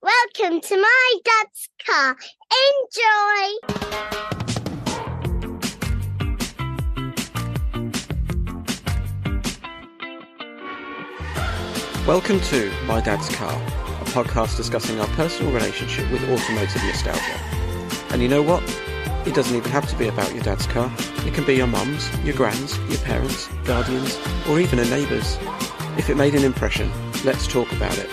Welcome to my dad's car. Enjoy! Welcome to My Dad's Car, a podcast discussing our personal relationship with automotive nostalgia. And you know what? It doesn't even have to be about your dad's car. It can be your mum's, your grand's, your parents', guardians, or even a neighbour's. If it made an impression, let's talk about it.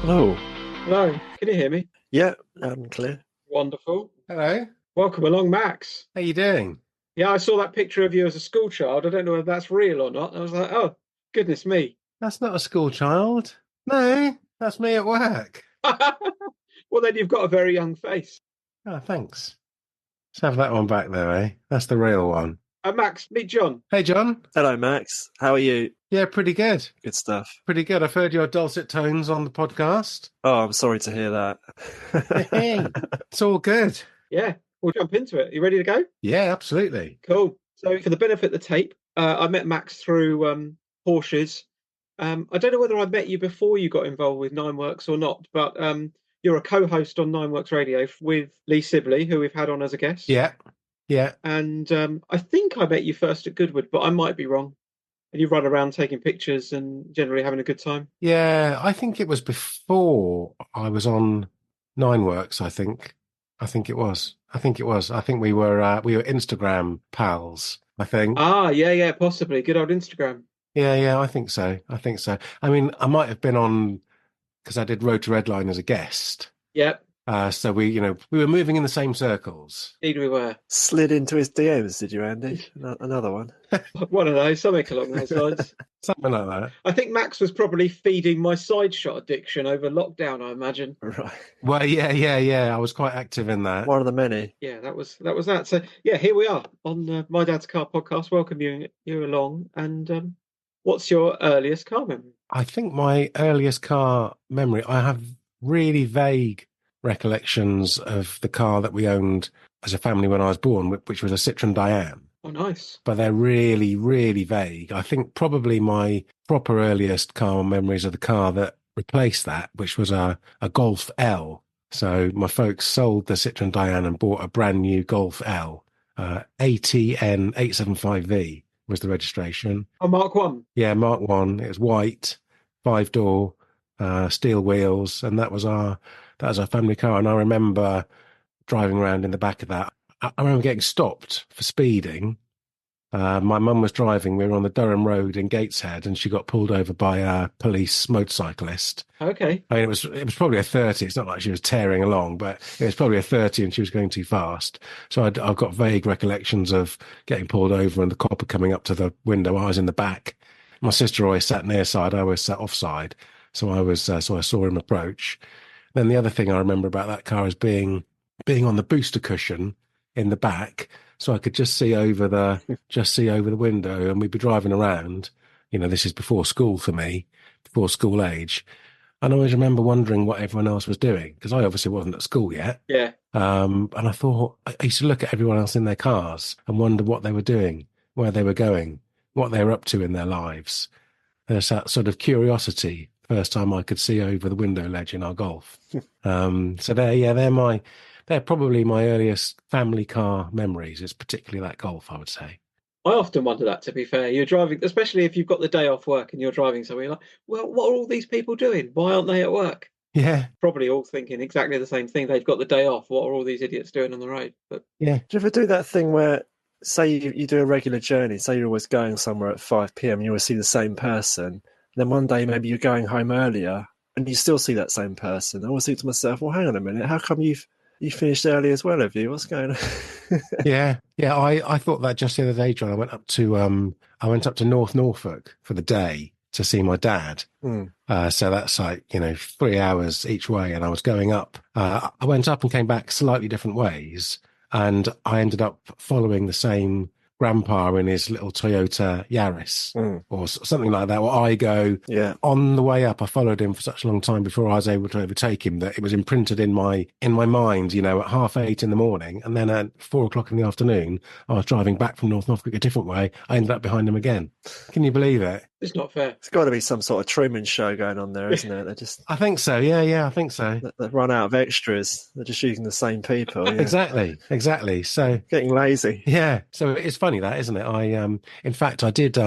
Hello. Hello, can you hear me? Yeah, loud and clear. Wonderful. Hello. Welcome along, Max. How you doing? Yeah, I saw that picture of you as a school child. I don't know whether that's real or not. I was like, oh, goodness me. That's not a school child. No, that's me at work. Well, then you've got a very young face. Oh, thanks. Let's have that one back there, eh? That's the real one. Max, meet John. Hey, John. Hello, Max. How are you? Yeah, pretty good. Good stuff. Pretty good. I've heard your dulcet tones on the podcast. Oh, I'm sorry to hear that. Hey, it's all good. Yeah, we'll jump into it. You ready to go? Yeah, absolutely. Cool. So for the benefit of the tape, I met Max through Porsches. I don't know whether I met you before you got involved with Nineworks or not, but you're a co-host on Nineworks Radio with Lee Sibley, who we've had on as a guest. Yeah. And I think I met you first at Goodwood, but I might be wrong. And you run around taking pictures and generally having a good time. Yeah, I think it was before I was on Nineworks, I think it was. I think we were Instagram pals, I think. Yeah, possibly. Good old Instagram. Yeah, I think so. I mean, I might have been on because I did Road to Redline as a guest. Yep. So we were moving in the same circles. Indeed we were. Slid into his DMs, did you, Andy? Another one. One of those, something along those lines. Something like that. I think Max was probably feeding my side shot addiction over lockdown, I imagine. Right. Well, yeah. I was quite active in that. One of the many. Yeah, that was that. So, yeah, here we are on My Dad's Car podcast. Welcome you along. And what's your earliest car memory? I think my earliest car memory, I have really vague recollections of the car that we owned as a family when I was born, which was a Citroen Dyanes. Oh, nice. But they're really, really vague. I think probably my proper earliest car memories of the car that replaced that, which was a Golf L. So my folks sold the Citroen Dyanes and bought a brand new Golf L. ATN 875V was the registration. Oh, Mark 1? Yeah, Mark 1. It was white, 5-door, steel wheels, and that was our family car. And I remember driving around in the back of that. I remember getting stopped for speeding. My mum was driving. We were on the Durham Road in Gateshead, and she got pulled over by a police motorcyclist. Okay. I mean, it was probably a 30. It's not like she was tearing along, but it was probably a 30, and she was going too fast. So I've got vague recollections of getting pulled over and the copper coming up to the window. I was in the back. My sister always sat near side. I always sat offside. So I saw him approach. Then the other thing I remember about that car is being on the booster cushion in the back, so I could just see over the window, and we'd be driving around. You know, this is before school for me, before school age. And I always remember wondering what everyone else was doing, because I obviously wasn't at school yet. Yeah. And I thought, I used to look at everyone else in their cars and wonder what they were doing, where they were going, what they were up to in their lives. There's that sort of curiosity. First time I could see over the window ledge in our Golf. So they're probably my earliest family car memories. It's particularly that Golf, I would say. I often wonder that, to be fair. You're driving, especially if you've got the day off work and you're driving somewhere, you're like, well, what are all these people doing? Why aren't they at work? Yeah. Probably all thinking exactly the same thing. They've got the day off. What are all these idiots doing on the road? But yeah. Do you ever do that thing where, say you do a regular journey, say you're always going somewhere at 5 p.m, and you always see the same person, and then one day maybe you're going home earlier and you still see that same person? I always think to myself, well, hang on a minute, how come you finished early as well, have you? What's going on? Yeah. I thought that just the other day, John. I went up to North Norfolk for the day to see my dad. So that's like 3 hours each way, and I was going up. I went up and came back slightly different ways, and I ended up following the same grandpa in his little Toyota Yaris Mm. or something like that, or Igo. Yeah. On the way up, I followed him for such a long time before I was able to overtake him that it was imprinted in my mind, at 8:30 in the morning. And then at 4 o'clock in the afternoon, I was driving back from North Norfolk a different way. I ended up behind him again. Can you believe it? It's not fair. It's got to be some sort of Truman Show going on there, isn't it? They're just I think so. Yeah, I think so. they've run out of extras. They're just using the same people. Yeah. Exactly. So Getting lazy. yeah, so it's funny that, isn't it? In fact, I did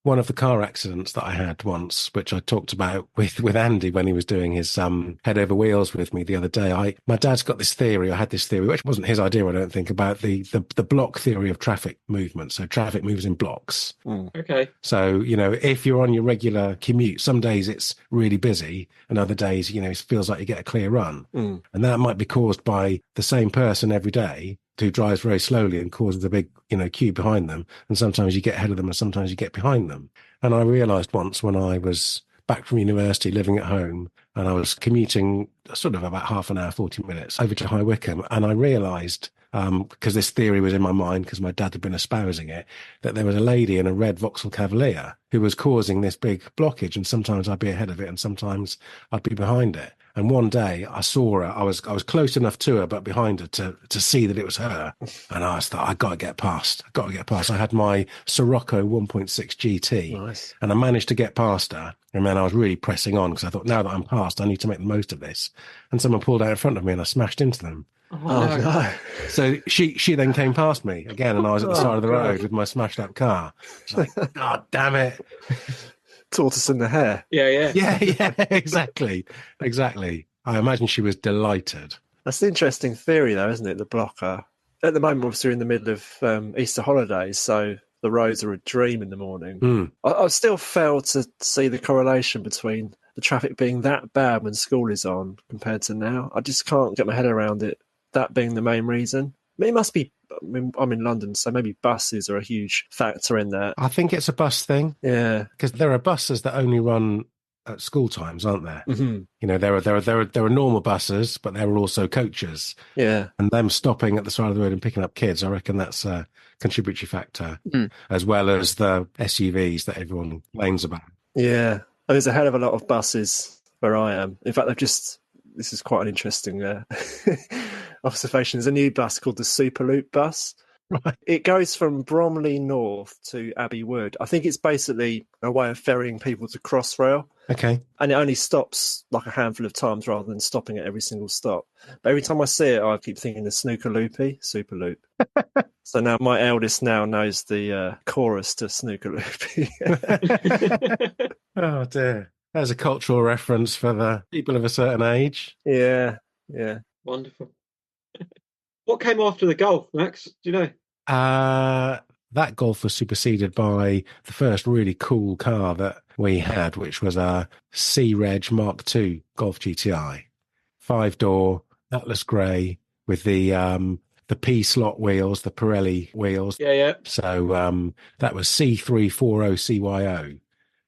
one of the car accidents that I had once, which I talked about with Andy when he was doing his head over wheels with me the other day. My dad's got this theory. I had this theory, which wasn't his idea, I don't think, about the block theory of traffic movement. So traffic moves in blocks. Okay. So, if you're on your regular commute, some days it's really busy and other days, it feels like you get a clear run. And that might be caused by the same person every day who drives very slowly and causes a big, queue behind them. And sometimes you get ahead of them and sometimes you get behind them. And I realised once when I was back from university living at home and I was commuting sort of about half an hour, 40 minutes over to High Wycombe. And I realised, because this theory was in my mind because my dad had been espousing it, that there was a lady in a red Vauxhall Cavalier who was causing this big blockage. And sometimes I'd be ahead of it and sometimes I'd be behind it. And one day I saw her. I was close enough to her, but behind her to see that it was her. And I thought, I got to get past. I had my Sirocco 1.6 GT, Nice. and I managed to get past her. And then I was really pressing on because I thought, now that I'm past, I need to make the most of this. And someone pulled out in front of me, and I smashed into them. Oh, no. So she then came past me again, and I was at the side of the road with my smashed up car. It's like, God damn it. Tortoise in the hare. Yeah. Yeah, exactly. I imagine she was delighted. That's the interesting theory, though, isn't it? The blocker. At the moment, obviously, we're in the middle of Easter holidays, so the roads are a dream in the morning. I still fail to see the correlation between the traffic being that bad when school is on compared to now. I just can't get my head around it, that being the main reason. I mean, it must be, I'm in London, so maybe buses are a huge factor in that. I think it's a bus thing. Yeah. Because there are buses that only run at school times, aren't there? Mm-hmm. There are normal buses, but there are also coaches. Yeah. And them stopping at the side of the road and picking up kids, I reckon that's a contributory factor, as well as the SUVs that everyone complains about. Yeah. There's a hell of a lot of buses where I am. In fact, this is quite an interesting observation. There's a new bus called the Superloop bus. Right. It goes from Bromley North to Abbey Wood. I think it's basically a way of ferrying people to Crossrail. Okay. And it only stops like a handful of times rather than stopping at every single stop. But every time I see it, I keep thinking the Snooker-loopy, Superloop. So now my eldest now knows the chorus to Snooker-loopy. Oh, dear. There's a cultural reference for the people of a certain age. Yeah. Wonderful. What came after the Golf, Max? Do you know? That Golf was superseded by the first really cool car that we had, which was a C-Reg Mk2 Golf GTI. 5-door, Atlas grey, with the P-slot wheels, the Pirelli wheels. Yeah. So that was C340CYO.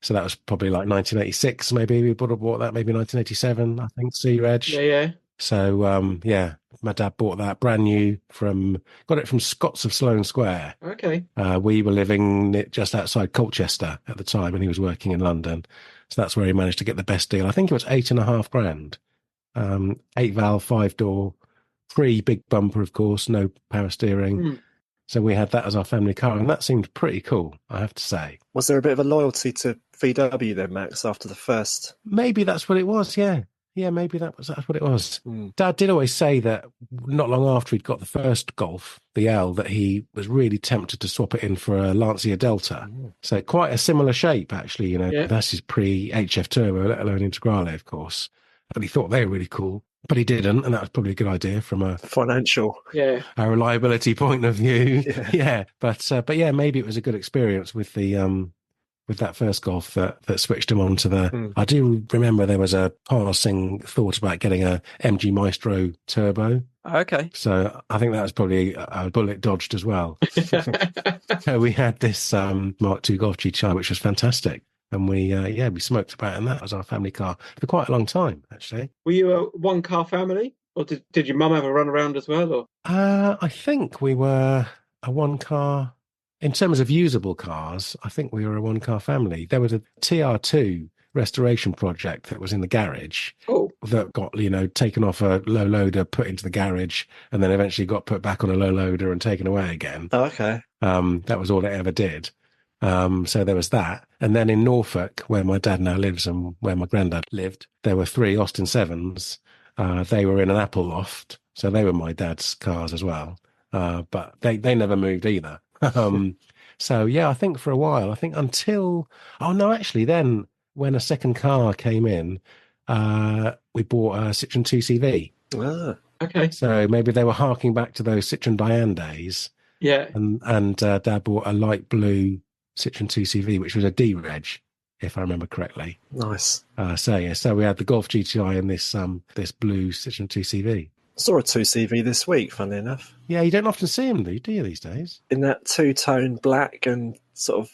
So that was probably like 1986, maybe. We would have bought that, maybe 1987, I think, C-Reg. Yeah. So, my dad bought that brand new got it from Scott's of Sloane Square. Okay. We were living just outside Colchester at the time and he was working in London. So that's where he managed to get the best deal. I think it was £8,500. 8-valve, 5-door, free big bumper, of course, no power steering. So we had that as our family car and that seemed pretty cool, I have to say. Was there a bit of a loyalty to VW then, Max, after the first? Maybe that's what it was, yeah. Yeah, maybe that's what it was. Dad did always say that not long after he'd got the first Golf, the L, that he was really tempted to swap it in for a Lancia Delta. So quite a similar shape, actually. Yeah. That's his pre-HF Turbo, let alone Integrale, of course. But he thought they were really cool. But he didn't, and that was probably a good idea from a financial, a reliability point of view. Yeah. But yeah, maybe it was a good experience with the with that first Golf that switched him on to the... I do remember there was a passing thought about getting a MG Maestro Turbo. Okay. So I think that was probably a bullet dodged as well. So we had this Mk2 Golf GTI, which was fantastic. And we smoked about in that as our family car for quite a long time, actually. Were you a one-car family? Or did your mum have a run around as well? Or I think we were a one-car in terms of usable cars, I think we were a one-car family. There was a TR2 restoration project that was in the garage that got, taken off a low loader, put into the garage, and then eventually got put back on a low loader and taken away again. Oh, okay. That was all it ever did. So there was that. And then in Norfolk, where my dad now lives and where my granddad lived, there were 3 Austin 7s. They were in an Apple loft. So they were my dad's cars as well. But they never moved either. So, yeah, I think for a while, until, then when a second car came in, we bought a Citroen 2CV. Ah. Okay. So maybe they were harking back to those Citroen Dyanes days. Yeah. And Dad bought a light blue Citroen 2CV, which was a D-Reg, if I remember correctly. Nice. So we had the Golf GTI and this blue Citroen 2CV. I saw a 2CV this week, funnily enough. Yeah, you don't often see them, do you, these days? In that two-tone black and sort of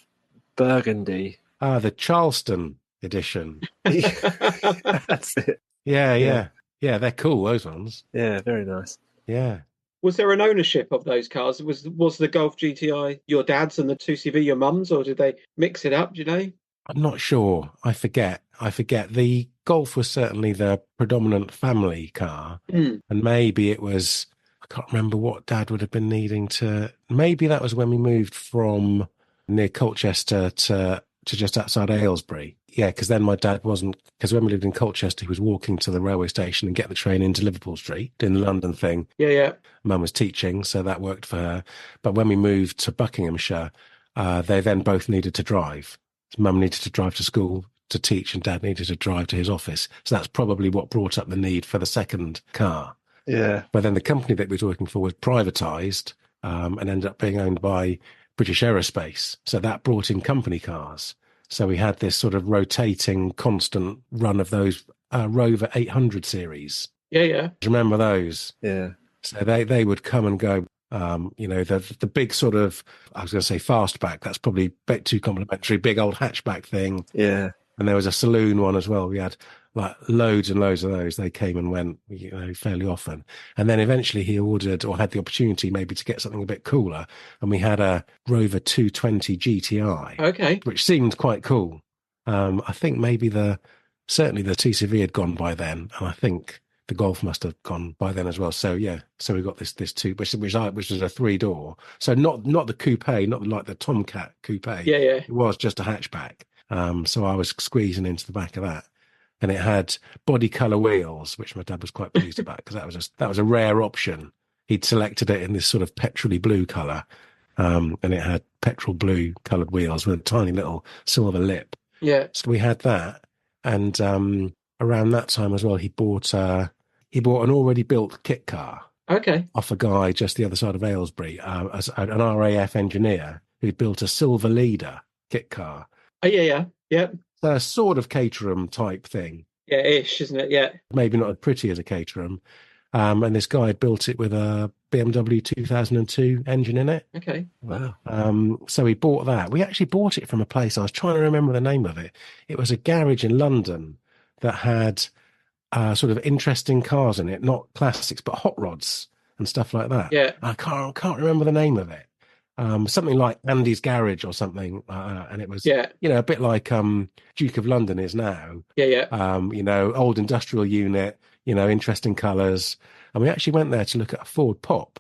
burgundy. The Charleston edition. That's it. Yeah, they're cool, those ones. Yeah, very nice. Yeah. Was there an ownership of those cars? Was the Golf GTI your dad's and the 2CV your mum's, or did they mix it up? Do you know? I'm not sure. I forget. The Golf was certainly the predominant family car, and maybe it was. I can't remember what Dad would have been needing to. Maybe that was when we moved from near Colchester to just outside Aylesbury. Yeah, because then my dad wasn't. Because when we lived in Colchester, he was walking to the railway station and get the train into Liverpool Street, doing the London thing. Yeah. Mum was teaching, so that worked for her. But when we moved to Buckinghamshire, they then both needed to drive. Mum needed to drive to school to teach, and Dad needed to drive to his office. So that's probably what brought up the need for the second car. Yeah. But then the company that we were working for was privatised and ended up being owned by British Aerospace. So that brought in company cars. So we had this sort of rotating, constant run of those Rover 800 series. Yeah. Do you remember those? Yeah. So they would come and go. The big sort of, I was going to say fastback. That's probably a bit too complimentary. Big old hatchback thing. Yeah. And there was a saloon one as well. We had like loads and loads of those. They came and went, fairly often. And then eventually he ordered or had the opportunity maybe to get something a bit cooler. And we had a Rover 220 GTI. Okay. Which seemed quite cool. I think maybe certainly the TCV had gone by then. And I think the Golf must have gone by then as well. So yeah, so we got this two, which was a 3-door. So not the coupe, not like the Tomcat coupe. Yeah. It was just a hatchback. So I was squeezing into the back of that, and it had body color wheels, which my dad was quite pleased about because that was a rare option. He'd selected it in this sort of petrol blue color, and it had petrol blue colored wheels with a tiny little silver lip. Yeah. So we had that, and around that time as well, he bought an already built kit car. Okay. Off a guy just the other side of Aylesbury, as an RAF engineer who'd built a Sylva Leader kit car. Oh, yeah. A sort of Caterham type thing. Yeah, ish, isn't it? Yeah. Maybe not as pretty as a Caterham. And this guy had built it with a BMW 2002 engine in it. Okay. Wow. So we bought that. We actually bought it from a place. I was trying to remember the name of it. It was a garage in London that had sort of interesting cars in it, not classics, but hot rods and stuff like that. Yeah. I can't remember the name of it. Something like Andy's Garage or something, and it was, a bit like Duke of London is now. Yeah. Old industrial unit, interesting colours. And we actually went there to look at a Ford Pop.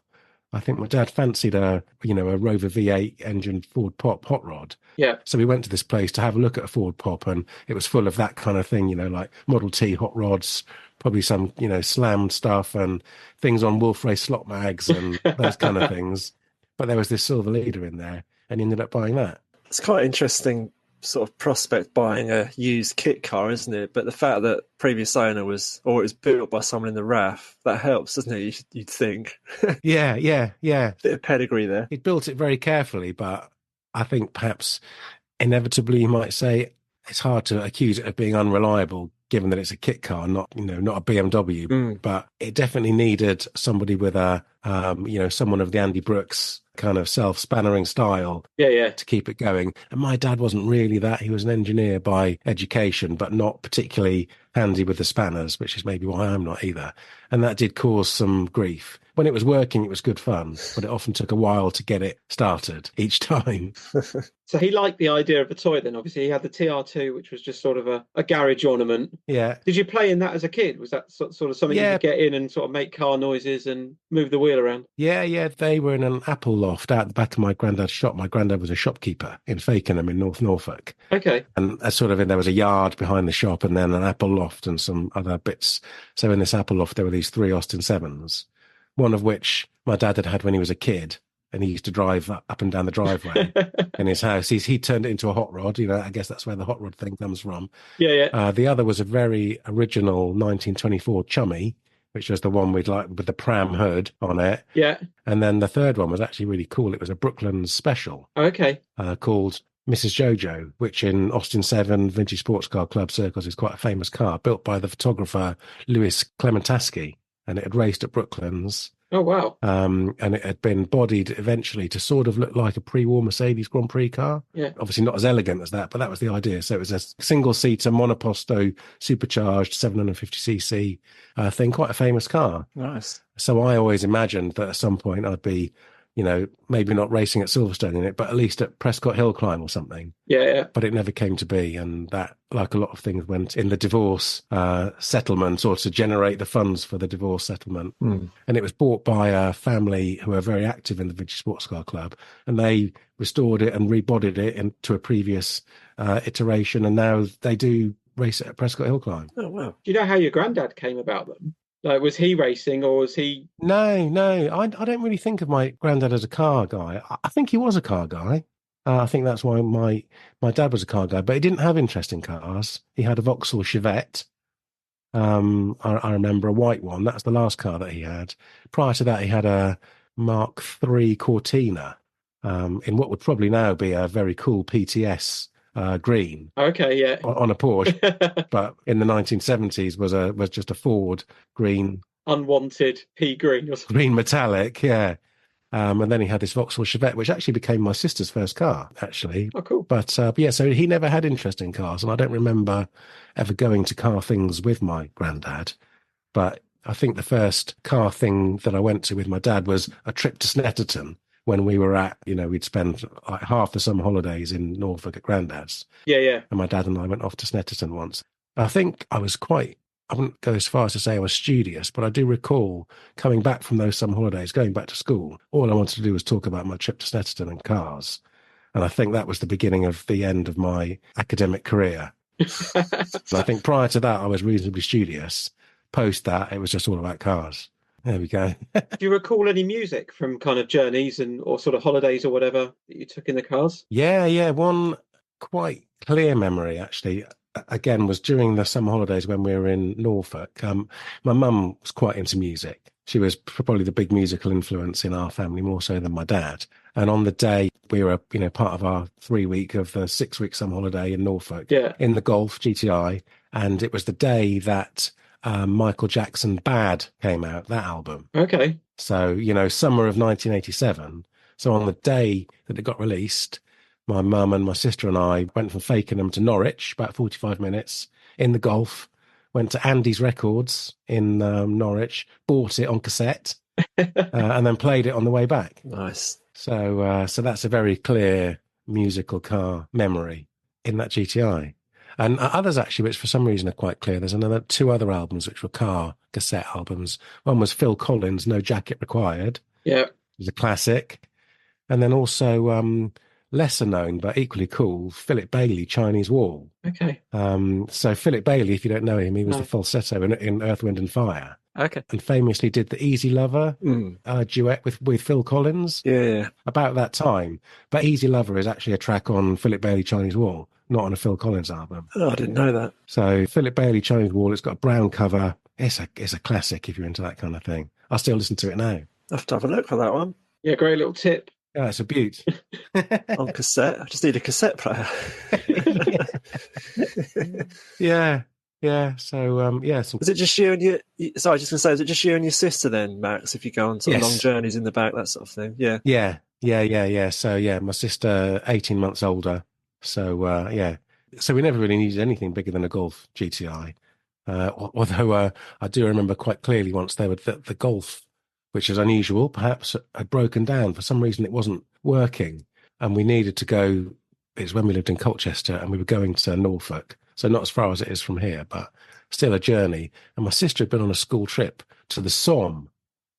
I think my dad fancied a Rover V8 engine Ford Pop hot rod. Yeah. So we went to this place to have a look at a Ford Pop, and it was full of that kind of thing, like Model T hot rods, probably some, slammed stuff and things on Wolf Race slot mags and those kind of things. But there was this Sylva Leader in there, and he ended up buying that. It's quite interesting sort of prospect buying a used kit car, isn't it? But the fact that previous owner it was built by someone in the RAF, that helps, doesn't it? You'd think. Yeah. Bit of pedigree there. He built it very carefully, but I think perhaps inevitably you might say it's hard to accuse it of being unreliable, given that it's a kit car, not a BMW. But it definitely needed somebody with someone of the Andy Brooks kind of self-spannering style to keep it going. And my dad wasn't really that. He was an engineer by education, but not particularly handy with the spanners, which is maybe why I'm not either. And that did cause some grief. when it was working, it was good fun, but it often took a while to get it started each time. So he liked the idea of the toy then. Obviously, he had the TR2, which was just sort of a garage ornament. Yeah. Did you play in that as a kid? Was that sort of something you could get in and sort of make car noises and move the wheel around? Yeah. They were in an apple loft out the back of my granddad's shop. My granddad was a shopkeeper in Fakenham in North Norfolk. Okay. And there was a yard behind the shop and then an apple loft and some other bits. So in this apple loft, there were these 3 Austin 7s, one of which my dad had when he was a kid. And he used to drive up and down the driveway in his house. He turned it into a hot rod. I guess that's where the hot rod thing comes from. Yeah. The other was a very original 1924 Chummy, which was the one with the pram hood on it. Yeah. And then the third one was actually really cool. It was a Brooklands special. Okay. Called Mrs. Jojo, which in Austin 7 vintage sports car club circles is quite a famous car, built by the photographer Louis Clementaski. And it had raced at Brooklands. Oh, wow. And it had been bodied eventually to sort of look like a pre-war Mercedes Grand Prix car. Yeah. Obviously not as elegant as that, but that was the idea. So it was a single-seater monoposto supercharged 750cc thing, quite a famous car. Nice. So I always imagined that at some point I'd be, maybe not racing at Silverstone in it, but at least at Prescott Hill Climb or something. Yeah. But it never came to be. And that, like a lot of things, went in the divorce settlement or to generate the funds for the divorce settlement. Mm. And it was bought by a family who are very active in the Vintage Sports Car Club. And they restored it and rebodied it into a previous iteration. And now they do race it at Prescott Hill Climb. Oh, wow. Do you know how your granddad came about them? Like, was he racing or was he? No. I don't really think of my granddad as a car guy. I think he was a car guy. I think that's why my dad was a car guy, but he didn't have interest in cars. He had a Vauxhall Chevette. I remember a white one. That's the last car that he had. Prior to that, he had a Mark III Cortina in what would probably now be a very cool PTS green. Okay, yeah. On a Porsche, but in the 1970s was just a Ford green, unwanted pea green or something. Green metallic, yeah. And then he had this Vauxhall Chevette, which actually became my sister's first car, actually. Oh, cool. But yeah, so he never had interest in cars, and I don't remember ever going to car things with my granddad. But I think the first car thing that I went to with my dad was a trip to Snetterton. When we were we'd spend like half the summer holidays in Norfolk at Grandad's. Yeah. And my dad and I went off to Snetterton once. I think I wouldn't go as far as to say I was studious, but I do recall coming back from those summer holidays, going back to school. All I wanted to do was talk about my trip to Snetterton and cars. And I think that was the beginning of the end of my academic career. And I think prior to that, I was reasonably studious. Post that, it was just all about cars. There we go. Do you recall any music from kind of journeys or sort of holidays or whatever that you took in the cars? Yeah. One quite clear memory, actually, again, was during the summer holidays when we were in Norfolk. My mum was quite into music. She was probably the big musical influence in our family, more so than my dad. And on the day we were, part of our 3-week of the 6-week summer holiday in Norfolk, in the Golf GTI. And it was the day that Michael Jackson Bad came out, that album. Okay. So, summer of 1987. So on the day that it got released, my mum and my sister and I went from Fakenham to Norwich, about 45 minutes, in the Golf, went to Andy's Records in Norwich, bought it on cassette, and then played it on the way back. Nice. So that's a very clear musical car memory in that GTI. And others, actually, which for some reason are quite clear. There's 2 other albums which were car cassette albums. One was Phil Collins, No Jacket Required. Yeah. It was a classic. And then also lesser known, but equally cool, Philip Bailey, Chinese Wall. Okay. So Philip Bailey, if you don't know him, he was the falsetto in Earth, Wind and Fire. Okay. And famously did the Easy Lover duet with Phil Collins. Yeah. About that time. But Easy Lover is actually a track on Philip Bailey, Chinese Wall, not on a Phil Collins album. Oh, I didn't know that. So Philip Bailey, Chinese Wall, it's got a brown cover. It's a classic if you're into that kind of thing. I still listen to it now. I have to have a look for that one. Yeah, great little tip. Yeah, it's a beaut. On cassette. I just need a cassette player. Yeah. So, Was it just you and your... Sorry, just going to say, is it just you and your sister then, Max, if you go on sort of long journeys in the back, that sort of thing? Yeah. Yeah. So, yeah, my sister, 18 months older. So, yeah. So we never really needed anything bigger than a Golf GTI. Although I do remember quite clearly once the Golf which is unusual, perhaps had broken down. For some reason, it wasn't working. And we needed to go, it's when we lived in Colchester and we were going to Norfolk. So not as far as it is from here, but still a journey. And my sister had been on a school trip to the Somme,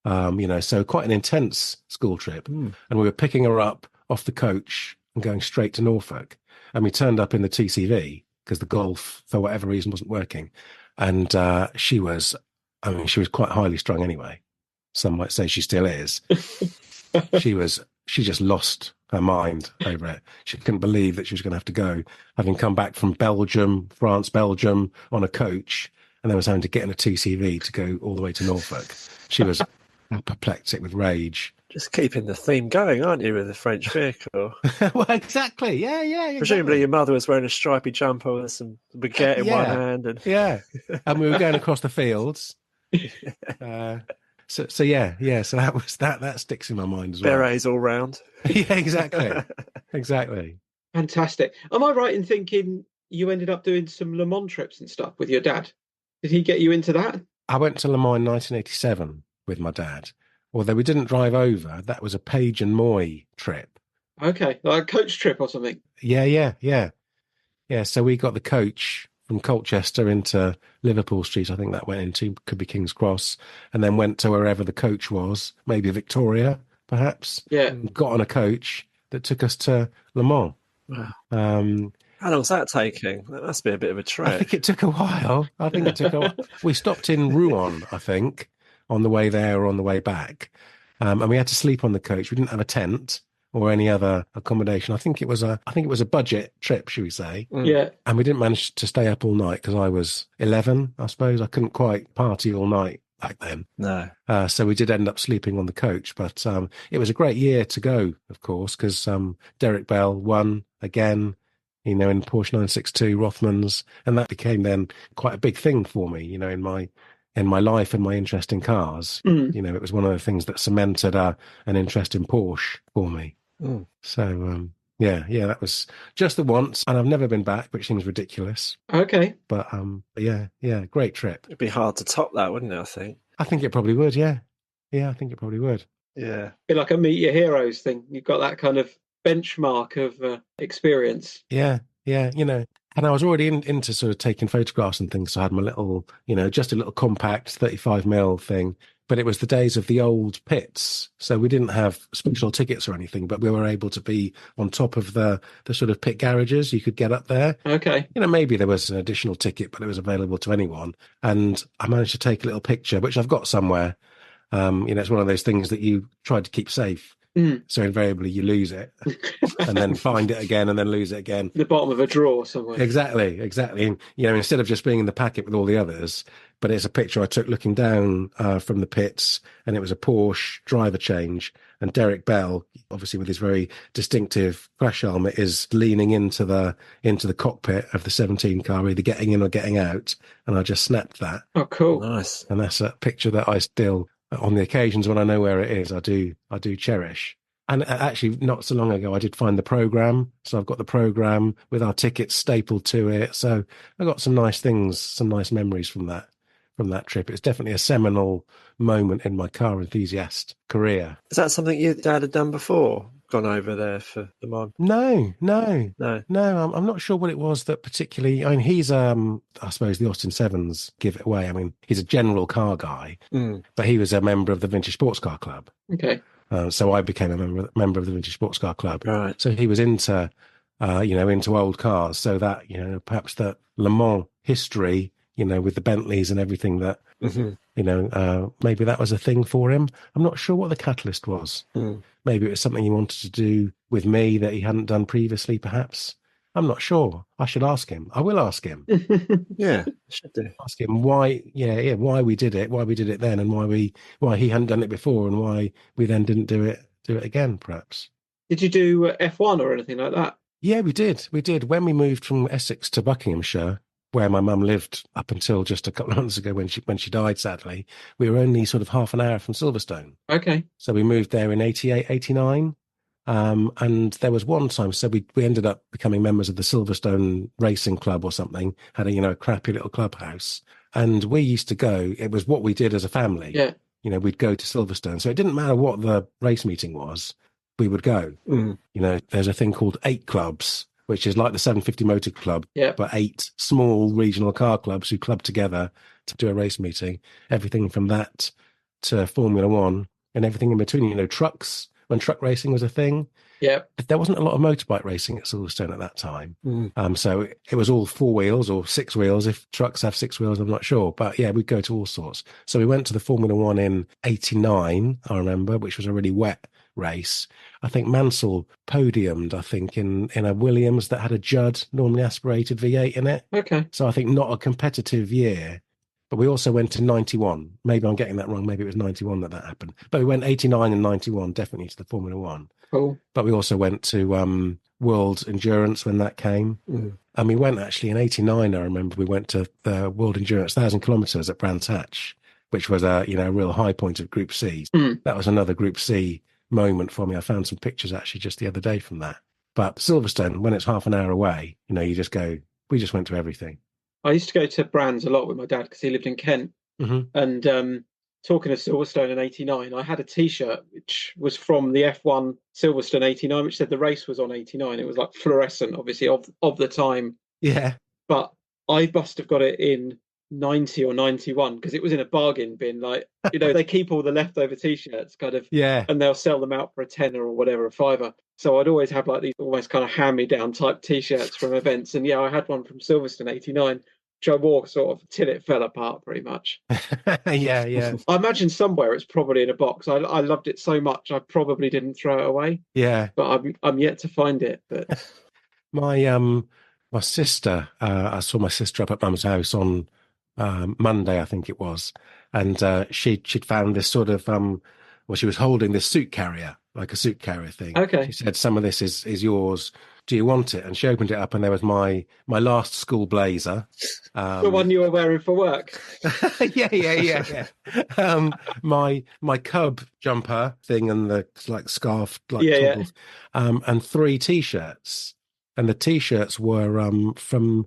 so quite an intense school trip. And we were picking her up off the coach and going straight to Norfolk. And we turned up in the TCV because the Golf, for whatever reason, wasn't working. And she was quite highly strung anyway. Some might say she still is. She just lost her mind over it. She couldn't believe that she was going to have to go, having come back from France, Belgium, on a coach, and then was having to get in a TCV to go all the way to Norfolk. She was apoplectic with rage. Just keeping the theme going, aren't you, with the French vehicle? Well, exactly. Yeah. Exactly. Presumably your mother was wearing a stripy jumper with some baguette in one hand. And we were going across the fields. So that sticks in my mind as well. Berets all round. Yeah, exactly. Fantastic. Am I right in thinking you ended up doing some Le Mans trips and stuff with your dad? Did he get you into that? I went to Le Mans in 1987 with my dad. Although we didn't drive over, that was a Page and Moy trip. Okay, like a coach trip or something. Yeah. So we got the coach from Colchester into Liverpool Street. I think that went into, could be King's Cross, and then went to wherever the coach was, maybe Victoria, perhaps. Yeah. And got on a coach that took us to Le Mans. Wow. How long's that taking? That must be a bit of a trek. I think it took a while. We stopped in Rouen, I think, on the way there or on the way back. And we had to sleep on the coach. We didn't have a tent or any other accommodation. I think it was a budget trip, should we say. Yeah. And we didn't manage to stay up all night because I was 11, I suppose. I couldn't quite party all night back then. No. So we did end up sleeping on the coach. But it was a great year to go, of course, because Derek Bell won again, in Porsche 962 Rothmans. And that became then quite a big thing for me, in my life and my interest in cars. It was one of the things that cemented an interest in Porsche for me. So, that was just the once, and I've never been back, which seems ridiculous. Okay. But great trip. It'd be hard to top that, wouldn't it, I think? I think it probably would, yeah. Yeah, I think it probably would. Yeah. Be like a Meet Your Heroes thing. You've got that kind of benchmark of experience. Yeah. And I was already into sort of taking photographs and things. So I had my little, just a little compact 35mm thing. But it was the days of the old pits. So we didn't have special tickets or anything, but we were able to be on top of the sort of pit garages. You could get up there. Okay. Maybe there was an additional ticket, but it was available to anyone. And I managed to take a little picture, which I've got somewhere. It's one of those things that you tried to keep safe. So invariably you lose it and then find it again and then lose it again. The bottom of a drawer somewhere. Exactly. And, instead of just being in the packet with all the others, but it's a picture I took looking down from the pits, and it was a Porsche driver change. And Derek Bell, obviously with his very distinctive crash helmet, is leaning into the cockpit of the 17 car, either getting in or getting out. And I just snapped that. Oh, cool. Nice. And that's a picture that I still, on the occasions when I know where it is, I do cherish. And actually, not so long ago, I did find the program. So I've got the program with our tickets stapled to it. So I got some nice things, some nice memories from that trip. It's definitely a seminal moment in my car enthusiast career. Is that something your dad had done before? Gone over there for the Mon? No. I'm not sure what it was that particularly. I mean, he's I suppose the Austin Sevens give it away. I mean, he's a general car guy, but he was a member of the Vintage Sports Car Club. Okay. So I became a member of the Vintage Sports Car Club. Right. So he was into old cars. So that perhaps the Le Mans history, with the Bentleys and everything that maybe that was a thing for him. I'm not sure what the catalyst was. Maybe it was something he wanted to do with me that he hadn't done previously, perhaps. I'm not sure. I should ask him. I will ask him. Yeah, should do. Ask him why we did it then, and why he hadn't done it before, and why we then didn't do it again, perhaps. Did you do F1 or anything like that? Yeah, we did. When we moved from Essex to Buckinghamshire, where my mum lived up until just a couple of months ago when she died, sadly, we were only sort of half an hour from Silverstone. Okay. So we moved there in 88, 89. And there was one time, so we ended up becoming members of the Silverstone Racing Club or something, had a crappy little clubhouse. And we used to go, it was what we did as a family. Yeah. we'd go to Silverstone. So it didn't matter what the race meeting was, we would go. There's a thing called 8 clubs, which is like the 750 Motor Club, but 8 small regional car clubs who club together to do a race meeting. Everything from that to Formula One and everything in between. Trucks, when truck racing was a thing. Yeah. There wasn't a lot of motorbike racing at Silverstone at that time. So it was all 4 wheels or 6 wheels. If trucks have 6 wheels, I'm not sure. But yeah, we'd go to all sorts. So we went to the Formula One in 89, I remember, which was a really wet race. I think Mansell podiumed, I think, in a Williams that had a Judd, normally aspirated V8 in it. Okay. So I think not a competitive year. But we also went to 91. Maybe I'm getting that wrong. Maybe it was 91 that happened. But we went 89 and 91, definitely to the Formula One. Cool. But we also went to World Endurance when that came. And we went actually in 89, I remember, we went to the World Endurance 1,000 kilometres at Brands Hatch, which was a real high point of Group C. That was another Group C moment for me. I found some pictures actually just the other day from that. But Silverstone, when it's half an hour away, you just go, we just went to everything. I used to go to Brands a lot with my dad because he lived in Kent. And talking of Silverstone in 89, I had a T-shirt which was from the F1 Silverstone 89, which said the race was on 89. It was like fluorescent, obviously, of the time. Yeah. But I must have got it in 90 or 91 because it was in a bargain bin. Like, they keep all the leftover T-shirts kind of, and they'll sell them out for a tenner or whatever, a £5. So I'd always have like these almost kind of hand-me-down type T-shirts from events. And yeah, I had one from Silverstone 89, which I wore sort of till it fell apart pretty much. Yeah. I imagine somewhere it's probably in a box. I loved it so much I probably didn't throw it away. Yeah. But I'm yet to find it. But my sister, I saw my sister up at Mum's house on Monday, I think it was, and she'd found this sort of she was holding this suit carrier, like a suit carrier thing. Okay. She said, "Some of this is yours. Do you want it?" And she opened it up, and there was my last school blazer, the one you were wearing for work. yeah. My Cub jumper thing and the like scarf, like toggles, and 3 T-shirts, and the T-shirts were from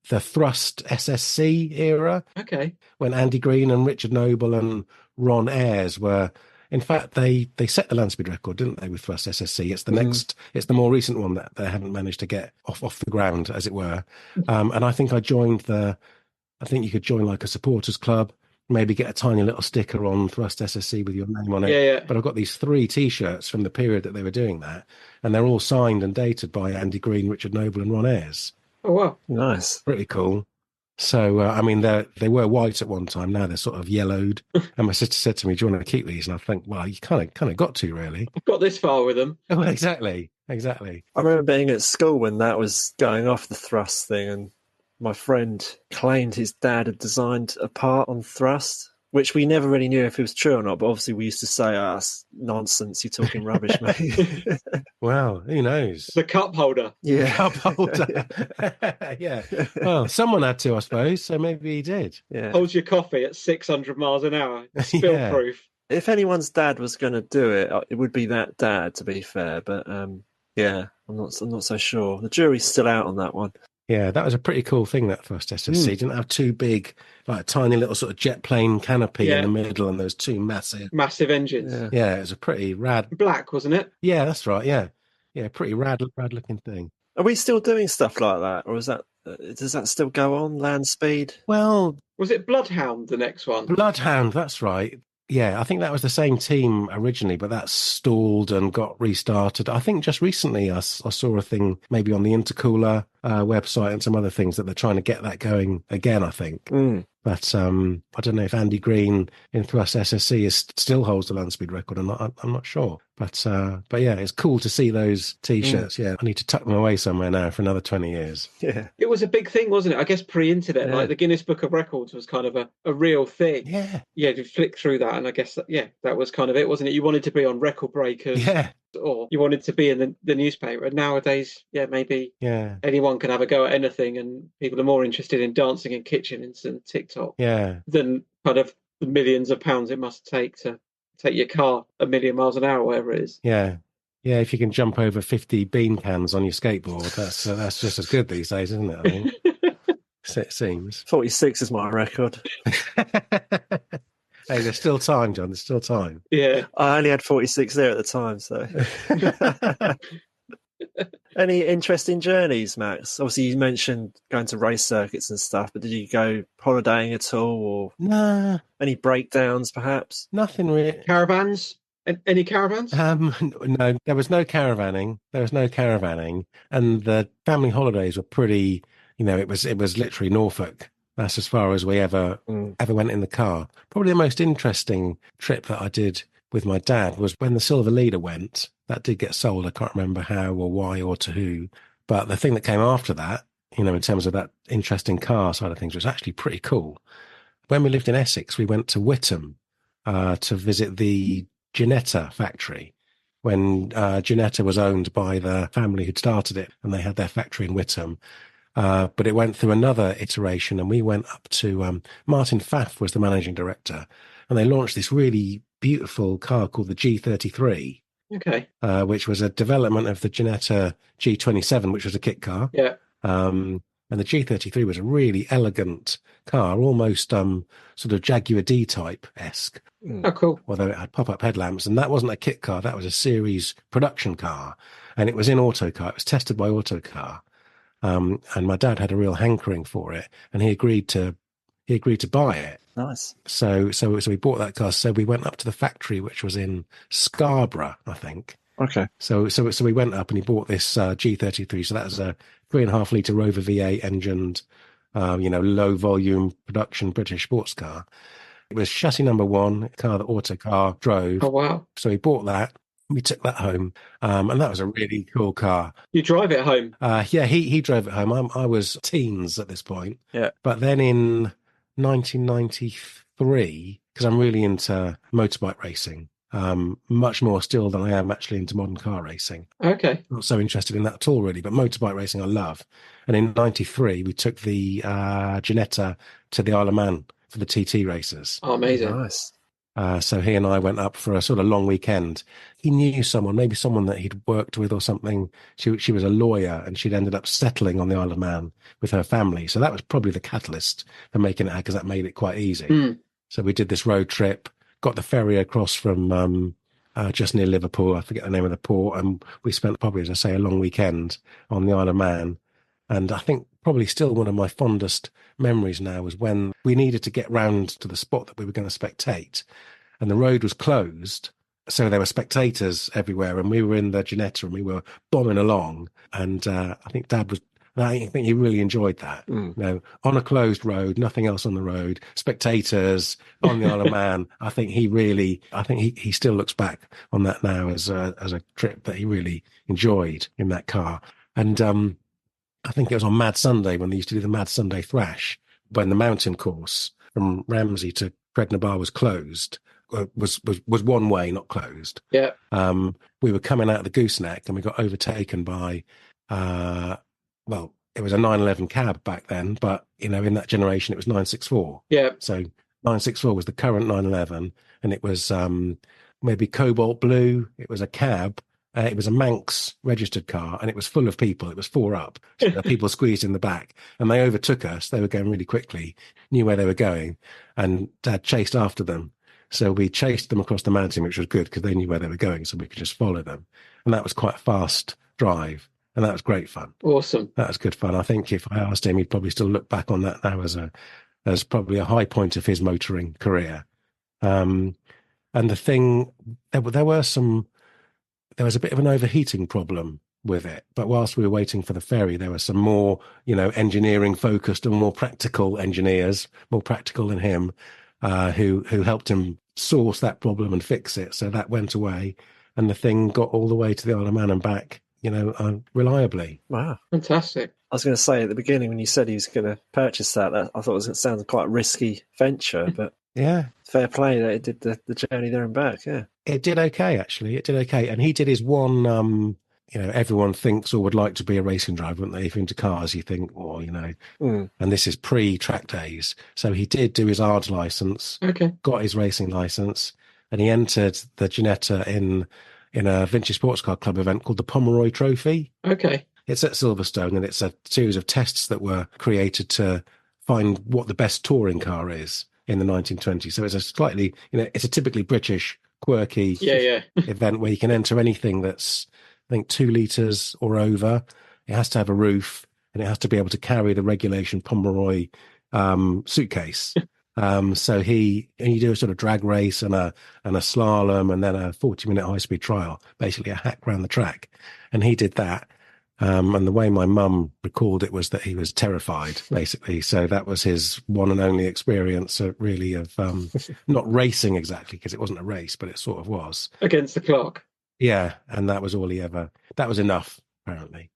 the Thrust SSC era. Okay. When Andy Green and Richard Noble and Ron Ayres were, in fact, they set the land speed record, didn't they, with Thrust SSC? It's the next, it's the more recent one that they haven't managed to get off the ground, as it were. And I think I think you could join like a supporters club, maybe get a tiny little sticker on Thrust SSC with your name on it. Yeah. But I've got these 3 T-shirts from the period that they were doing that, and they're all signed and dated by Andy Green, Richard Noble and Ron Ayres. Oh, wow. Nice. Pretty cool. So, they were white at one time. Now they're sort of yellowed. And my sister said to me, "Do you want to keep these?" And I think, well, you kind of got to, really. I've got this far with them. Oh, exactly. I remember being at school when that was going off, the Thrust thing, and my friend claimed his dad had designed a part on Thrust, which we never really knew if it was true or not, but obviously we used to say, "It's nonsense, you're talking rubbish, mate." Well, who knows? The cup holder. Yeah. Cup holder. Yeah. Well, someone had to, I suppose, so maybe he did. Yeah. Holds your coffee at 600 miles an hour. Spill proof. If anyone's dad was going to do it, it would be that dad, to be fair. But yeah, I'm not so sure. The jury's still out on that one. Yeah, that was a pretty cool thing, that Thrust SSC. Didn't have 2 big, like tiny little sort of jet plane canopy in the middle, and those 2 massive engines. Yeah, it was a pretty rad. Black, wasn't it? Yeah, that's right. Yeah, pretty rad looking thing. Are we still doing stuff like that, or is that does that still go on, land speed? Well, was it Bloodhound, the next one? Bloodhound, that's right. Yeah, I think that was the same team originally, but that stalled and got restarted. I think just recently I saw a thing maybe on the Intercooler website and some other things that they're trying to get that going again, I think. But I don't know if Andy Green in Thrust SSC still holds the land speed record or not. I'm not sure. But yeah, it's cool to see those T-shirts. Yeah, I need to tuck them away somewhere now for another 20 years. Yeah. It was a big thing, wasn't it? I guess pre-internet, like the Guinness Book of Records was kind of a real thing. Yeah. Yeah, to flick through that, and I guess that was kind of it, wasn't it? You wanted to be on Record Breakers. Yeah. Or you wanted to be in the newspaper. And nowadays, maybe anyone can have a go at anything, and people are more interested in dancing in kitchens and TikTok than kind of the millions of pounds it must take to take your car a million miles an hour, whatever it is. Yeah, if you can jump over 50 bean cans on your skateboard, that's just as good these days, isn't it? I mean, it seems. 46 is my record. Hey, there's still time, John. There's still time. Yeah. I only had 46 there at the time, so. Any interesting journeys, Max? Obviously, you mentioned going to race circuits and stuff, but did you go holidaying at all, or Nah, any breakdowns, perhaps? nothing really. Caravans? Any caravans? No, there was no caravanning. And the family holidays were pretty. It was literally Norfolk. That's as far as we ever went in the car. Probably the most interesting trip that I did with my dad was when the Sylva Leader went. That did get sold. I can't remember how or why or to who. But the thing that came after that, in terms of that interesting car side of things, was actually pretty cool. When we lived in Essex, we went to Whittam to visit the Ginetta factory when Ginetta was owned by the family who'd started it, and they had their factory in Whittam. But it went through another iteration, and we went up to Martin Pfaff was the managing director, and they launched this really beautiful car called the G33. Okay. Which was a development of the Ginetta G27, which was a kit car. Yeah. And the G33 was a really elegant car, almost sort of Jaguar D-type-esque. Oh, cool. Although it had pop-up headlamps. And that wasn't a kit car. That was a series production car. And it was in Autocar. It was tested by Autocar. And my dad had a real hankering for it. And he agreed to buy it. Nice. So we bought that car. So we went up to the factory, which was in Scarborough, I think. Okay. So we went up and he bought this G33. So that was a 3.5 litre Rover V8 engined, low volume production British sports car. It was chassis number 1, a car that Autocar drove. Oh, wow. So he bought that. We took that home, and that was a really cool car. You drive it home? Yeah, he drove it home. I was teens at this point. Yeah. But then in 1993, because I'm really into motorbike racing, much more still than I am actually into modern car racing. Okay. Not so interested in that at all, really, but motorbike racing I love. And in 93, we took the Ginetta to the Isle of Man for the TT races. Oh, amazing. Nice. So he and I went up for a sort of long weekend. He knew someone, maybe someone that he'd worked with or something. She was a lawyer and she'd ended up settling on the Isle of Man with her family. So that was probably the catalyst for making it, because that made it quite easy. So we did this road trip, got the ferry across from just near Liverpool. I forget the name of the port. And we spent probably, as I say, a long weekend on the Isle of Man. And I think probably still one of my fondest memories now was when we needed to get round to the spot that we were going to spectate. And the road was closed. So there were spectators everywhere. And we were in the Ginetta and we were bombing along. And I think I think he really enjoyed that. On a closed road, nothing else on the road, spectators on the Isle of Man. I think he still looks back on that now as a trip that he really enjoyed in that car. And I think it was on Mad Sunday when they used to do the Mad Sunday Thrash, when the mountain course from Ramsey to Crednabar was closed, was one way, not closed. Yeah. We were coming out of the gooseneck and we got overtaken by, it was a 911 cab back then, but, in that generation, it was 964. Yeah. So 964 was the current 911 and it was maybe cobalt blue. It was a cab. It was a Manx registered car and it was full of people. It was 4 up. So the people squeezed in the back and they overtook us. They were going really quickly, knew where they were going, and Dad chased after them. So we chased them across the mountain, which was good because they knew where they were going. So we could just follow them. And that was quite a fast drive. And that was great fun. Awesome. That was good fun. I think if I asked him, he'd probably still look back on that now as probably a high point of his motoring career. And the thing, there was a bit of an overheating problem with it. But whilst we were waiting for the ferry, there were some more, engineering focused and more practical engineers, more practical than him, who helped him source that problem and fix it. So that went away and the thing got all the way to the Isle of Man and back, reliably. Wow. Fantastic. I was going to say at the beginning when you said he was going to purchase that I thought it sounded quite a risky venture, but yeah, fair play that it did the journey there and back. Yeah, it did okay, actually. It did okay. And he did his one, everyone thinks or would like to be a racing driver, wouldn't they? If you're into cars, you think, and this is pre-track days. So he did do his ARDS license, got his racing license, and he entered the Ginetta in a vintage sports car club event called the Pomeroy Trophy. Okay. It's at Silverstone, and it's a series of tests that were created to find what the best touring car is. in the 1920s. So it's a slightly, it's a typically British, quirky Yeah. event where you can enter anything that's, I think, 2 litres or over. It has to have a roof, and it has to be able to carry the regulation Pomeroy suitcase. So you do a sort of drag race and a slalom, and then a 40-minute high-speed trial, basically a hack around the track. And he did that. And the way my mum recalled it was that he was terrified, basically. So that was his one and only experience, really, of not racing exactly, because it wasn't a race, but it sort of was. Against the clock. Yeah, and that was all that was enough, apparently.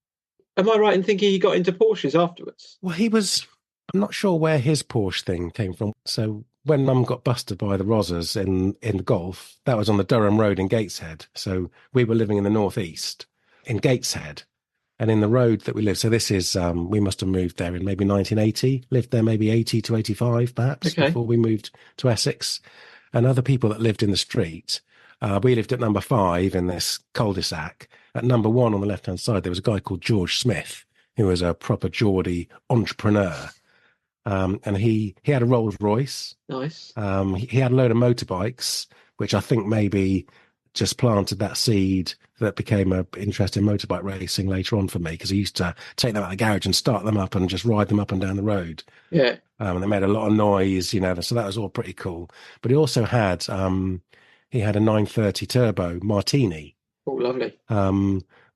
Am I right in thinking he got into Porsches afterwards? Well, I'm not sure where his Porsche thing came from. So when Mum got busted by the Rozzers in the Golf, that was on the Durham Road in Gateshead. So we were living in the northeast in Gateshead. And in the road that we lived, so this is, we must have moved there in maybe 1980, lived there maybe 80 to 85 perhaps, before we moved to Essex. And other people that lived in the street, we lived at number 5 in this cul-de-sac. At number 1 on the left-hand side, there was a guy called George Smith, who was a proper Geordie entrepreneur. And he had a Rolls Royce. Nice. He had a load of motorbikes, which I think maybe just planted that seed that became an interest in motorbike racing later on for me, because I used to take them out of the garage and start them up and just ride them up and down the road. Yeah. And they made a lot of noise, so that was all pretty cool. But he also had a 930 Turbo Martini. Oh, lovely.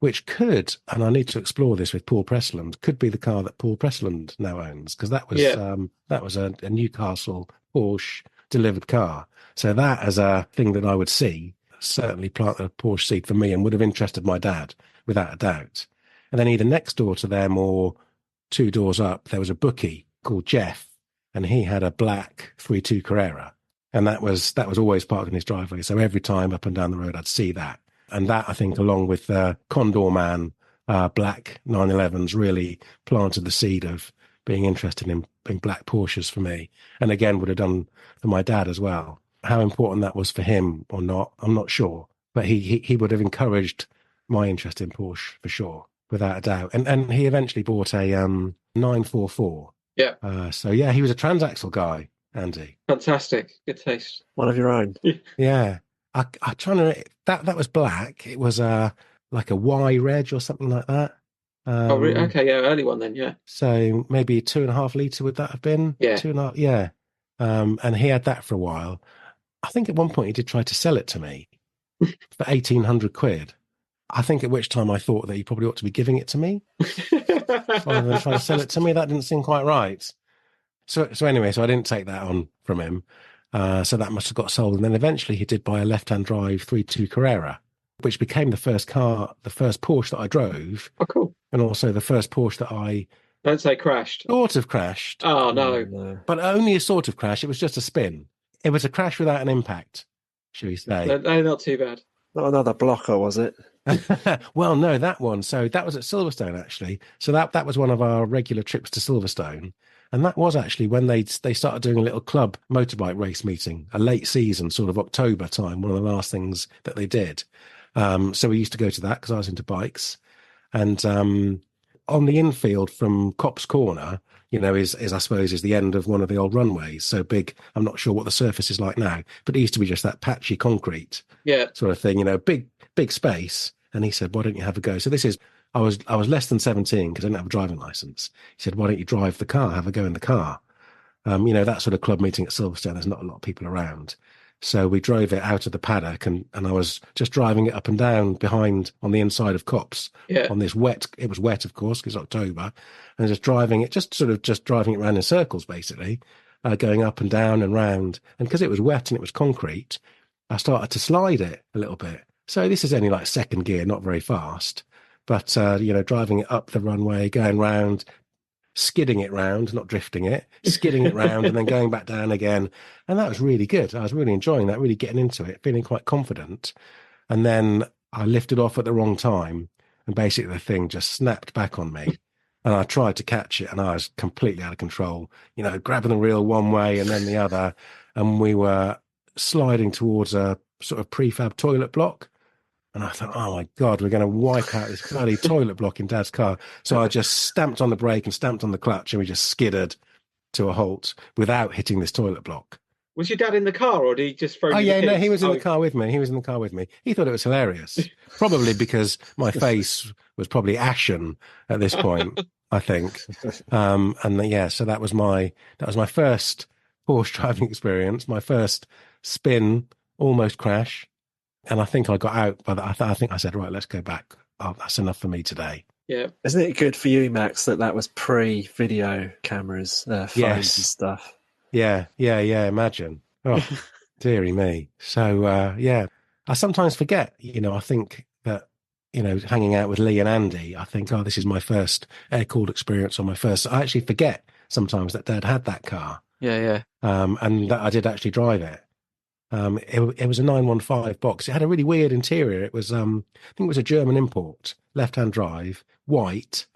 Which could, and I need to explore this with Paul Pressland, could be the car that Paul Pressland now owns, because that was a Newcastle Porsche delivered car. So that, as a thing that I would see, certainly planted a Porsche seed for me and would have interested my dad, without a doubt. And then either next door to them or 2 doors up, there was a bookie called Jeff, and he had a black 3.2 Carrera. And that was always parked in his driveway. So every time up and down the road, I'd see that. And that, I think, along with the Condor Man black 911s, really planted the seed of being interested in black Porsches for me. And again, would have done for my dad as well. How important that was for him or not, I'm not sure. But he would have encouraged my interest in Porsche for sure, without a doubt. And he eventually bought a 944. Yeah. So yeah, he was a transaxle guy, Andy. Fantastic. Good taste. One of your own. Yeah. I trying to that was black. It was like a Y reg or something like that. Okay, yeah, early one then, yeah. So maybe 2.5 litre would that have been? Yeah. 2.5, yeah. And he had that for a while. I think at one point he did try to sell it to me for 1,800 quid. I think at which time I thought that he probably ought to be giving it to me rather than trying to sell it to me. That didn't seem quite right. So anyway, so I didn't take that on from him. So that must have got sold. And then eventually he did buy a left-hand drive 3.2 Carrera, which became the first Porsche that I drove. Oh, cool. And also the first Porsche that I... Don't say crashed. Sort of crashed. Oh, no. But only a sort of crash. It was just a spin. It was a crash without an impact, shall we say. No, not too bad. Not another blocker, was it? Well, no, that one. So that was at Silverstone, actually. So that was one of our regular trips to Silverstone. And that was actually when they started doing a little club motorbike race meeting, a late season, sort of October time, one of the last things that they did. So we used to go to that because I was into bikes. And on the infield from Copse Corner, is I suppose is the end of one of the old runways. So big, I'm not sure what the surface is like now, but it used to be just that patchy concrete sort of thing, big space. And he said, why don't you have a go? So I was less than 17 because I didn't have a driving license. He said, why don't you drive the car, have a go in the car? That sort of club meeting at Silverstone, there's not a lot of people around. So we drove it out of the paddock and I was just driving it up and down behind on the inside of Copse on this wet. It was wet, of course, because October, and just driving it, just driving it around in circles, basically, going up and down and round. And because it was wet and it was concrete, I started to slide it a little bit. So this is only like second gear, not very fast, but, driving it up the runway, going round, skidding it round, not drifting it, skidding it round and then going back down again. And that was really good. I was really enjoying that, really getting into it, feeling quite confident. And then I lifted off at the wrong time and basically the thing just snapped back on me. And I tried to catch it and I was completely out of control, grabbing the wheel one way and then the other. And we were sliding towards a sort of prefab toilet block. And I thought, oh my God, we're going to wipe out this bloody toilet block in Dad's car. So I just stamped on the brake and stamped on the clutch and we just skidded to a halt without hitting this toilet block. Was your dad in the car, or did he just throw Oh, you yeah, the no, keys? he was in the car with me. He was in the car with me. He thought it was hilarious, probably because my face was probably ashen at this point, I think. So that was my first Porsche driving experience, my first spin, almost crash. And I think I got out, but I think I said, right, let's go back. Oh, that's enough for me today. Yeah. Isn't it good for you, Max, that was pre-video cameras, phones Yes. and stuff? Yeah. Imagine. Oh, dearie me. So, I sometimes forget, I think that, hanging out with Lee and Andy, I think, oh, this is my first air-cooled experience, or my first. I actually forget sometimes that Dad had that car. Yeah. And that I did actually drive it. It was a 915 box. It had a really weird interior. It was, I think it was a German import, left-hand drive, white.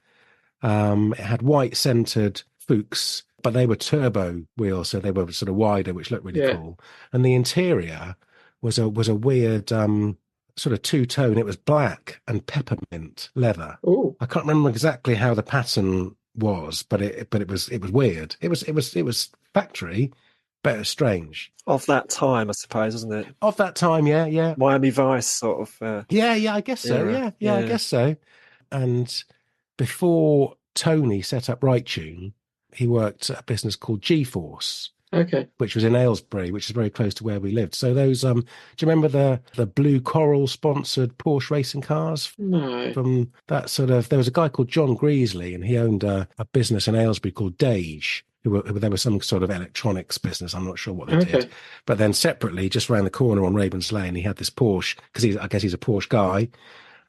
It had white-centered Fuchs, but they were turbo wheels, so they were sort of wider, which looked really cool. And the interior was a weird sort of two-tone. It was black and peppermint leather. Ooh. I can't remember exactly how the pattern was, but it was weird. It was factory, but it was strange. Of that time, I suppose, isn't it? Of that time, yeah. Miami Vice sort of. Yeah, I guess so. Yeah, I guess so. And before Tony set up Right Tune, he worked at a business called G-Force, which was in Aylesbury, which is very close to where we lived. So those, do you remember the Blue Coral sponsored Porsche racing cars? No. From that sort of, there was a guy called John Greasley, and he owned a business in Aylesbury called Dage. There was some sort of electronics business. I'm not sure what they did. But then separately, just around the corner on Ravens Lane, he had this Porsche, because I guess he's a Porsche guy.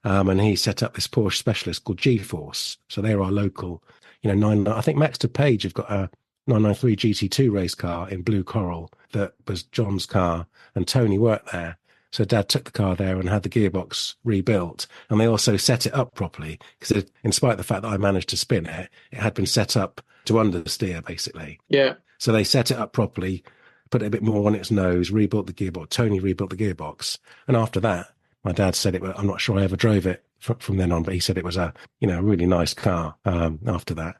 And he set up this Porsche specialist called G-Force. So they're our local, I think Max to Page have got a 993 GT2 race car in Blue Coral that was John's car, and Tony worked there. So Dad took the car there and had the gearbox rebuilt. And they also set it up properly, because in spite of the fact that I managed to spin it, it had been set up to understeer, basically. Yeah. So they set it up properly, put it a bit more on its nose, rebuilt the gearbox. Tony rebuilt the gearbox. And after that, my dad said I'm not sure I ever drove it from then on, but he said it was a really nice car after that.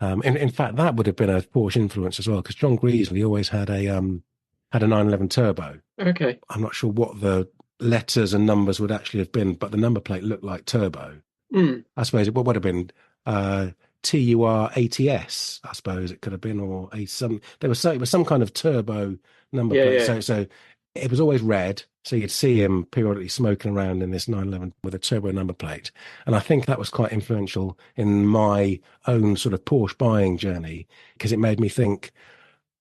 In fact, that would have been a Porsche influence as well, because John Greasley always had a 911 turbo. Okay. I'm not sure what the letters and numbers would actually have been, but the number plate looked like turbo. I suppose it would have been TUR-ATS, I suppose it could have been, or it was some kind of turbo number plate. Yeah. So it was always red. So you'd see him periodically smoking around in this 911 with a turbo number plate. And I think that was quite influential in my own sort of Porsche buying journey, because it made me think,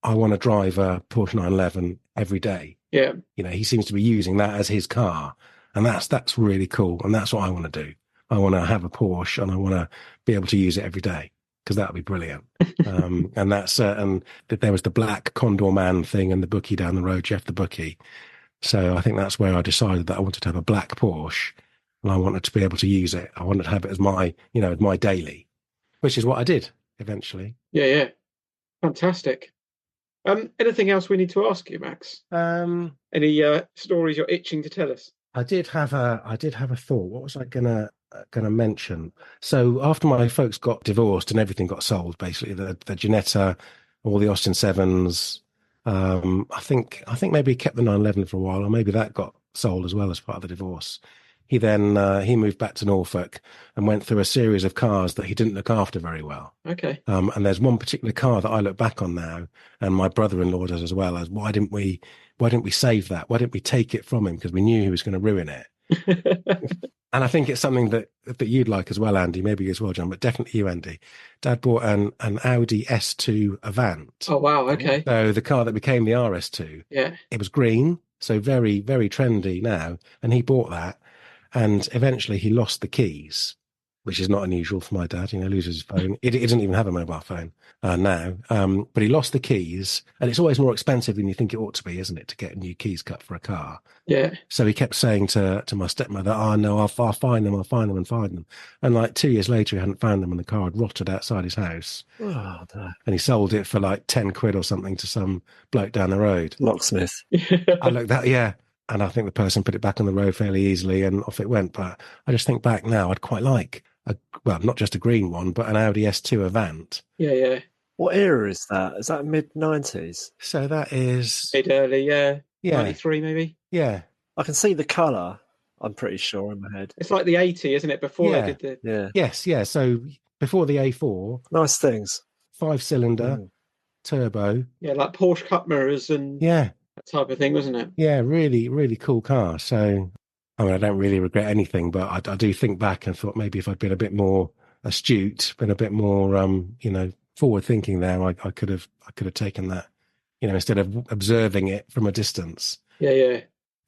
I want to drive a Porsche 911 every day. Yeah. He seems to be using that as his car. And that's really cool. And that's what I want to do. I want to have a Porsche, and I want to be able to use it every day, because that would be brilliant. And that's and there was the black Condor Man thing and the bookie down the road, Jeff the Bookie. So I think that's where I decided that I wanted to have a black Porsche, and I wanted to be able to use it. I wanted to have it as my daily, which is what I did eventually. Yeah. Fantastic. Anything else we need to ask you, Max? Any stories you're itching to tell us? I did have a thought. What was I gonna mention? So after my folks got divorced and everything got sold, basically the Ginetta, all the Austin 7s. I think maybe he kept the 911 for a while, or maybe that got sold as well as part of the divorce. He then he moved back to Norfolk and went through a series of cars that he didn't look after very well. Okay. And there's one particular car that I look back on now, and my brother-in-law does as well, as why didn't we save that? Why didn't we take it from him? Because we knew he was going to ruin it. And I think it's something that you'd like as well, Andy, maybe as well, John, but definitely you, Andy. Dad bought an Audi S2 Avant. Oh, wow. Okay. So the car that became the RS2. Yeah. It was green, so very, very trendy now. And he bought that. And eventually he lost the keys, which is not unusual for my dad. Loses his phone. He doesn't even have a mobile phone now. But he lost the keys, and it's always more expensive than you think it ought to be, isn't it, to get new keys cut for a car? Yeah. So he kept saying to my stepmother, "Oh no, I'll find them, and find them." And like 2 years later, he hadn't found them, and the car had rotted outside his house. Oh, no. And he sold it for like 10 quid or something to some bloke down the road. Locksmith. I looked at yeah. And I think the person put it back on the road fairly easily, and off it went. But I just think back now, I'd quite like not just a green one, but an Audi S2 Avant. Yeah. What era is that? Is that mid-90s? So that is, Mid early, yeah. yeah, 93 maybe. yeah, I can see the colour, I'm pretty sure, in my head. It's like the 80, isn't it? Before Yeah. they did the... Yeah. yes, yeah. So before the A4, Nice things. 5-cylinder, Mm. turbo. Yeah, like Porsche cup mirrors and Yeah, that type of thing, wasn't it? yeah, really, really cool car. So, I mean, I don't really regret anything, but I do think back and thought maybe if I'd been a bit more astute, been a bit more, forward thinking there, I could have taken that, instead of observing it from a distance. Yeah, yeah.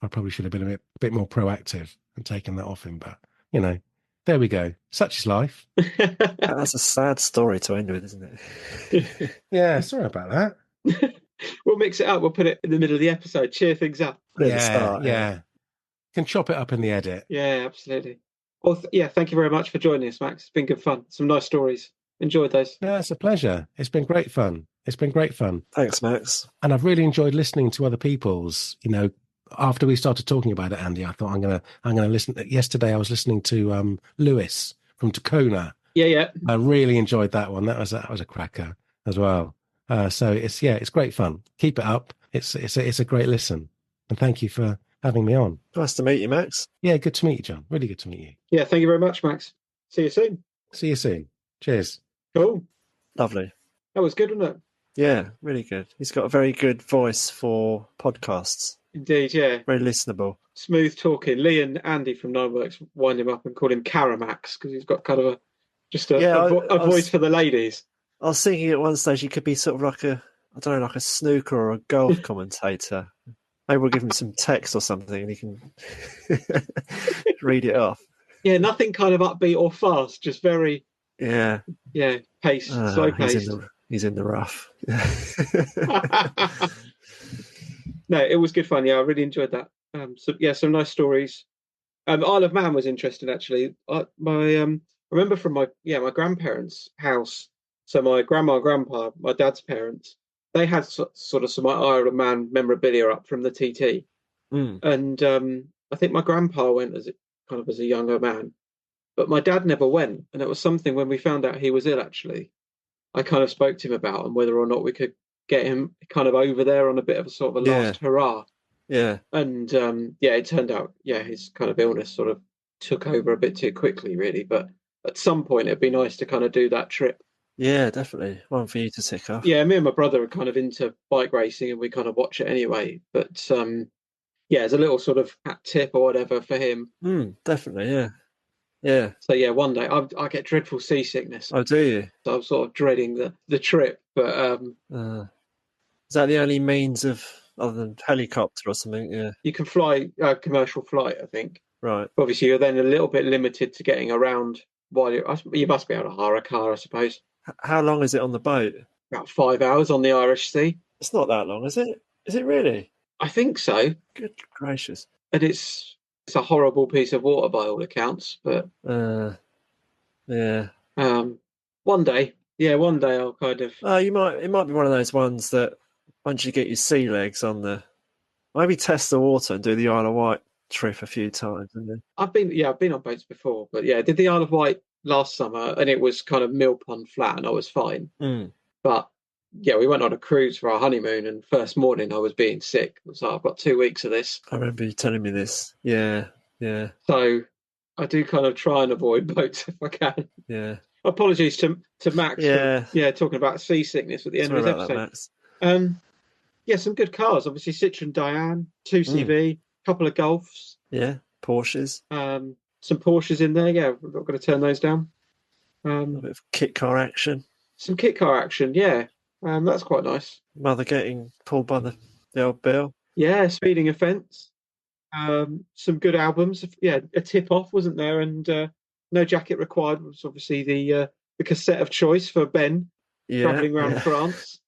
I probably should have been a bit more proactive and taken that off him. But, there we go. Such is life. That's a sad story to end with, isn't it? Yeah, sorry about that. We'll mix it up. We'll put it in the middle of the episode. Cheer things up. Put it at the start, yeah. Can chop it up in the edit. Yeah, absolutely. Well, thank you very much for joining us, Max. It's been good fun. Some nice stories. Enjoyed those. No, it's a pleasure. It's been great fun. Thanks, Max. And I've really enjoyed listening to other people's, after we started talking about it, Andy, I thought I'm gonna listen. Yesterday I was listening to Lewis from Tacona. Yeah. I really enjoyed that one. That was a cracker as well. So it's great fun. Keep it up. It's a great listen. And thank you for having me on. Nice to meet you, Max. Yeah, good to meet you, John. Really good to meet you. Yeah, thank you very much, Max. See you soon. See you soon. Cheers. Cool. Lovely. That was good, wasn't it? Yeah, really good. He's got a very good voice for podcasts. Indeed, yeah. Very listenable. Smooth talking. Lee and Andy from Nineworks wind him up and call him Caramax because he's got kind of a voice for the ladies. I was thinking at one stage he could be sort of like like a snooker or a golf commentator. Maybe we'll give him some text or something and he can read it off. Yeah, nothing kind of upbeat or fast, just very paced, slow paced. He's in the rough. No, it was good fun. Yeah, I really enjoyed that. Some nice stories. Isle of Man was interesting actually. I remember from my grandparents' house. So my grandma and grandpa, my dad's parents, they had sort of some Isle of Man memorabilia up from the TT. Mm. And I think my grandpa went as a younger man, but my dad never went. And it was something when we found out he was ill, actually, I kind of spoke to him about and whether or not we could get him kind of over there on a bit of a sort of a last hurrah. Yeah. And it turned out, his kind of illness sort of took over a bit too quickly, really. But at some point, it'd be nice to kind of do that trip. Yeah, definitely. One for you to tick off. Yeah, me and my brother are kind of into bike racing and we kind of watch it anyway. But as a little sort of hat tip or whatever for him. Definitely, yeah. Yeah. So one day I get dreadful seasickness. Oh, do you? So I'm sort of dreading the trip. But is that the only means of other than helicopter or something? Yeah. You can fly commercial flight, I think. Right. Obviously, you're then a little bit limited to getting around while you must be able to hire a car, I suppose. How long is it on the boat? About 5 hours on the Irish Sea. It's not that long, is it? Is it really? I think so. Good gracious. And it's a horrible piece of water by all accounts, but yeah. One day I'll kind of. It might be one of those ones that once you get your sea legs on maybe test the water and do the Isle of Wight trip a few times. I've been on boats before, but I did the Isle of Wight last summer and it was kind of mill pond flat and I was fine. But we went on a cruise for our honeymoon and first morning I was being sick. So I've got 2 weeks of this. I remember you telling me this. Yeah. So I do kind of try and avoid boats if I can. Yeah. Apologies to Max for talking about seasickness at the end of his episode. Some good cars. Obviously Citroen Dyanes, 2CV, couple of Golfs. Yeah, Porsches. Some Porsches in there. Yeah, we're not going to turn those down. A bit of kit car action. Some kit car action, yeah. That's quite nice. Mother getting pulled by the old bill. Yeah, speeding offence. Some good albums. Yeah, a tip off, wasn't there? And No Jacket Required was obviously the cassette of choice for Ben travelling around France.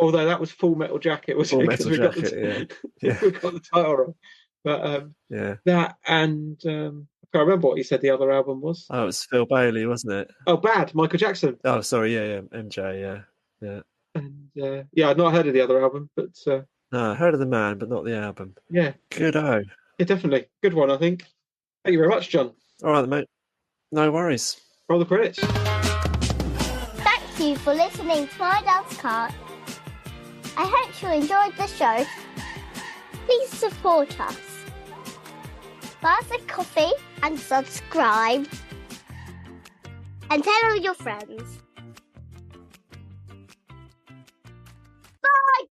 Although that was Full Metal Jacket, wasn't it? Full Metal Jacket, we got the title wrong. But that and I can't remember what he said the other album was. Oh, it was Phil Bailey, wasn't it? Oh, Bad, Michael Jackson. Oh, sorry, yeah, MJ, yeah. And I'd not heard of the other album, but no, I heard of the man, but not the album. Yeah, good-o. Yeah, definitely good one, I think. Thank you very much, John. All right, mate. No worries. Roll the credits. Thanks Thank you for listening to my dad's car. I hope you enjoyed the show. Please support us. Buy us a coffee and subscribe. And tell all your friends.